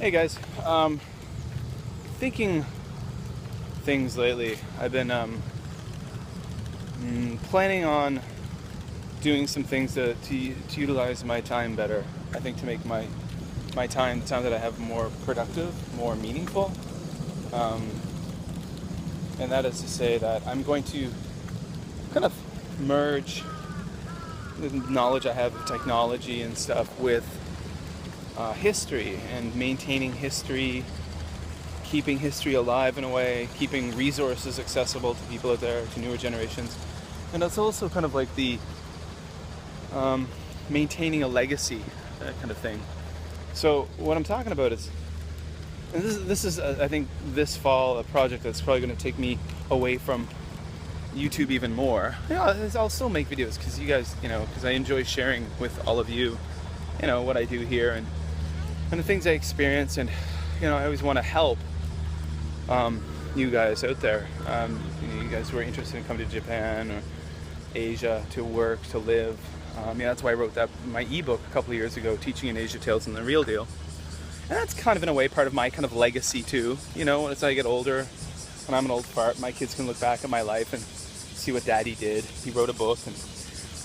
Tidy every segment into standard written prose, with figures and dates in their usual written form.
Hey guys, thinking things lately. I've been planning on doing some things to utilize my time better. I think to make my time, the time that I have, more productive, more meaningful. Um, and that is to say that I'm going to kind of merge the knowledge I have of technology and stuff with history and maintaining history, keeping history alive in a way, keeping resources accessible to people out there, to newer generations. And it's also kind of like the maintaining a legacy, that kind of thing. So what I'm talking about is, and this is I think this fall, a project that's probably going to take me away from YouTube even more. Yeah, I'll still make videos because you guys, because I enjoy sharing with all of you, what I do here and the things I experience, and I always want to help you guys out there. You guys who are interested in coming to Japan or Asia to work, to live. That's why I wrote my ebook a couple of years ago, Teaching in Asia Tales and the Real Deal. And that's kind of in a way part of my kind of legacy too. As I get older, when I'm an old fart, my kids can look back at my life and see what Daddy did. He wrote a book, and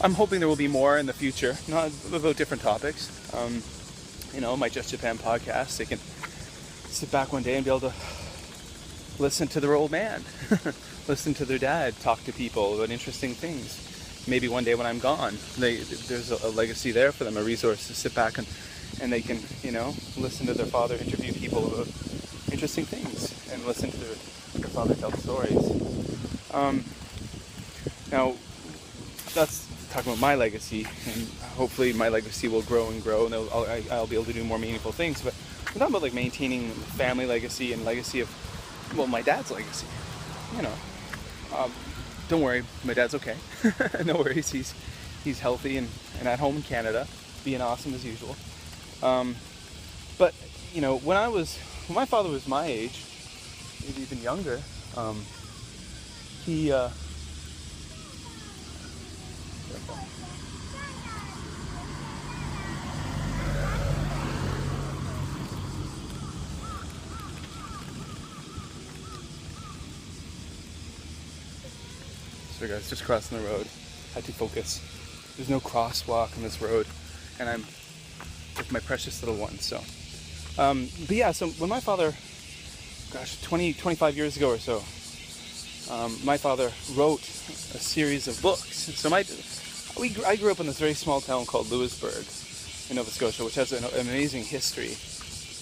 I'm hoping there will be more in the future, not about different topics. My Just Japan podcast, they can sit back one day and be able to listen to their old man, listen to their dad talk to people about interesting things. Maybe one day when I'm gone, there's a legacy there for them, a resource to sit back and they can, listen to their father interview people about interesting things and listen to their father tell stories. Now, that's talking about my legacy, and hopefully my legacy will grow and grow, and I'll be able to do more meaningful things. But I'm talking about like maintaining family legacy and legacy of, my dad's legacy. Don't worry, my dad's okay. No worries, he's healthy and at home in Canada, being awesome as usual. But when my father was my age, maybe even younger, he sorry guys, just crossing the road. Had to focus. There's no crosswalk on this road, and I'm with my precious little one. So, so when my father, 25 years ago or so, my father wrote a series of books. So I grew up in this very small town called Louisbourg in Nova Scotia, which has an amazing history.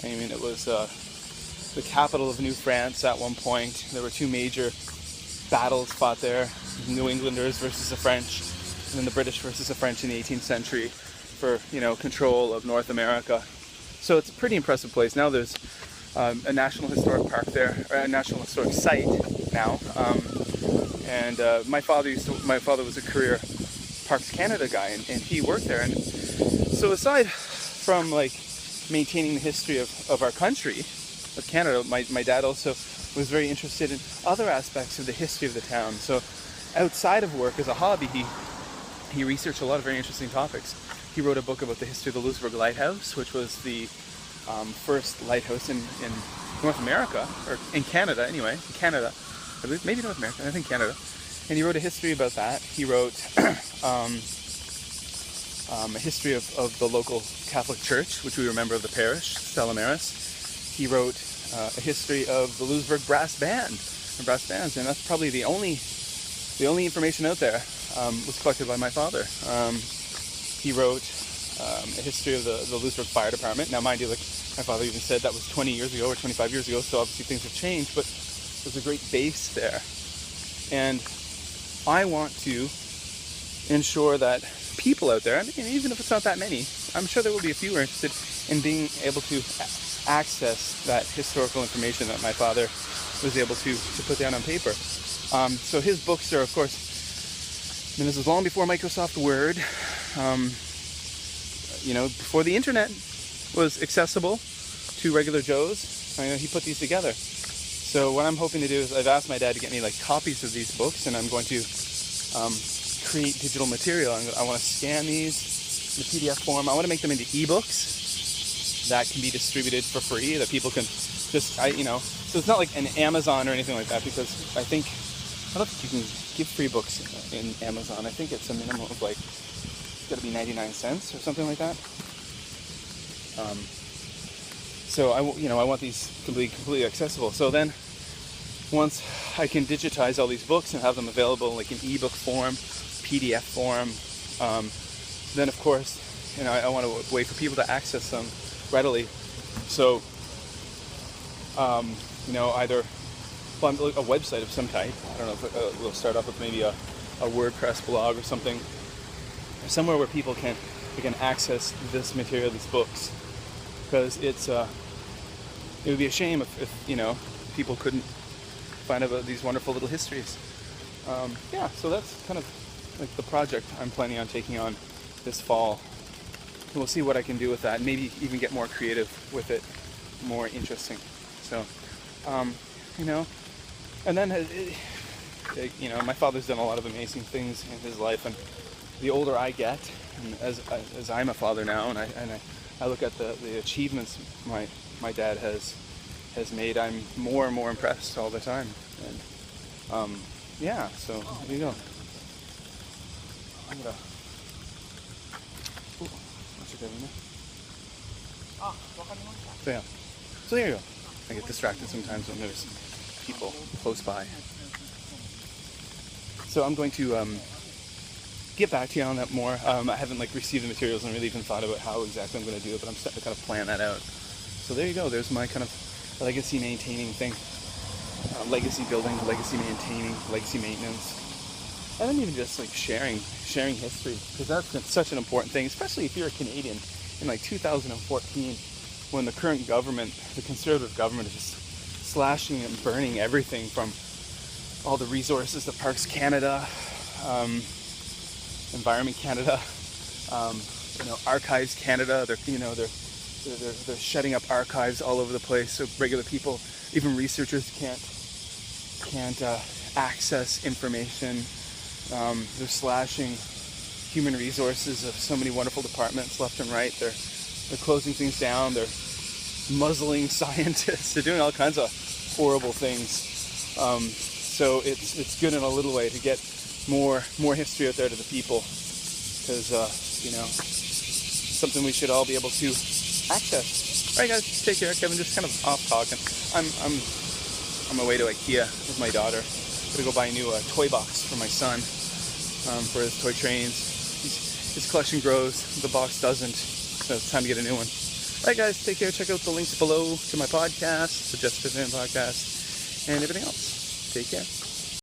I mean, it was the capital of New France at one point. There were two major battles fought there, New Englanders versus the French, and then the British versus the French in the 18th century for, control of North America. So it's a pretty impressive place. Now there's a National Historic Park there, or a National Historic Site now. And my father was a career Parks Canada guy, and he worked there. And so aside from maintaining the history of our country, of Canada, my dad also was very interested in other aspects of the history of the town. So outside of work, as a hobby, he researched a lot of very interesting topics. He wrote a book about the history of the Louisbourg Lighthouse, which was the first lighthouse in North America, or in Canada anyway, Canada, I believe, maybe North America, I think Canada. And he wrote a history about that. He wrote a history of the local Catholic Church, which we remember of the parish, Stella-Maris. He wrote a history of the Louisbourg brass bands, and that's probably the only information out there was collected by my father. He wrote a history of the Louisbourg Fire Department. Now, mind you, my father even said that was 20 years ago or 25 years ago, so obviously things have changed, but there's a great base there. And I want to ensure that people out there, even if it's not that many, I'm sure there will be a few who are interested in being able to access that historical information that my father was able to put down on paper. So his books are, of course, and this was long before Microsoft Word, before the internet was accessible to regular Joes. He put these together. So what I'm hoping to do is I've asked my dad to get me copies of these books, and I'm going to create digital material. I want to scan these in the PDF form. I want to make them into ebooks. that can be distributed for free, that people can just, so it's not like an Amazon or anything like that, because I don't think you can give free books in Amazon. I think it's a minimum of like, it's got to be 99 cents or something like that. So I want these to be completely accessible. So then, once I can digitize all these books and have them available like in ebook form, PDF form, then of course, I want a way for people to access them readily. So, either a website of some type. I don't know if we'll start off with maybe a WordPress blog or something, or somewhere where people can access this material, these books, because it would be a shame if people couldn't find out these wonderful little histories. So that's kind of like the project I'm planning on taking on this fall. And we'll see what I can do with that, and maybe even get more creative with it, more interesting. So, and then, my father's done a lot of amazing things in his life, and the older I get, and as I'm a father now, and I look at the achievements my dad has made, I'm more and more impressed all the time. And so there you go. I'm gonna. So there you go. I get distracted sometimes when there's people close by. So I'm going to get back to you on that more. I haven't received the materials and really even thought about how exactly I'm going to do it, but I'm starting to kind of plan that out. So there you go. There's my kind of legacy maintaining thing. Legacy building, legacy maintaining, legacy maintenance. And then even just sharing history, because that's such an important thing, especially if you're a Canadian in 2014, when the current government, the Conservative government, is just slashing and burning everything from all the resources, the Parks Canada, Environment Canada, Archives Canada. They're shutting up archives all over the place, so regular people, even researchers, can't access information. They're slashing human resources of so many wonderful departments left and right. They're closing things down. They're muzzling scientists. They're doing all kinds of horrible things. So it's good in a little way to get more history out there to the people, because something we should all be able to access. All right, guys, take care. Kevin, just kind of off talking. I'm on my way to IKEA with my daughter. I'm gonna go buy a new toy box for my son for his toy trains. His collection grows, the box doesn't, so it's time to get a new one. All right, guys, take care. Check out the links below to my podcast, the Just for Fan podcast, and everything else. Take care.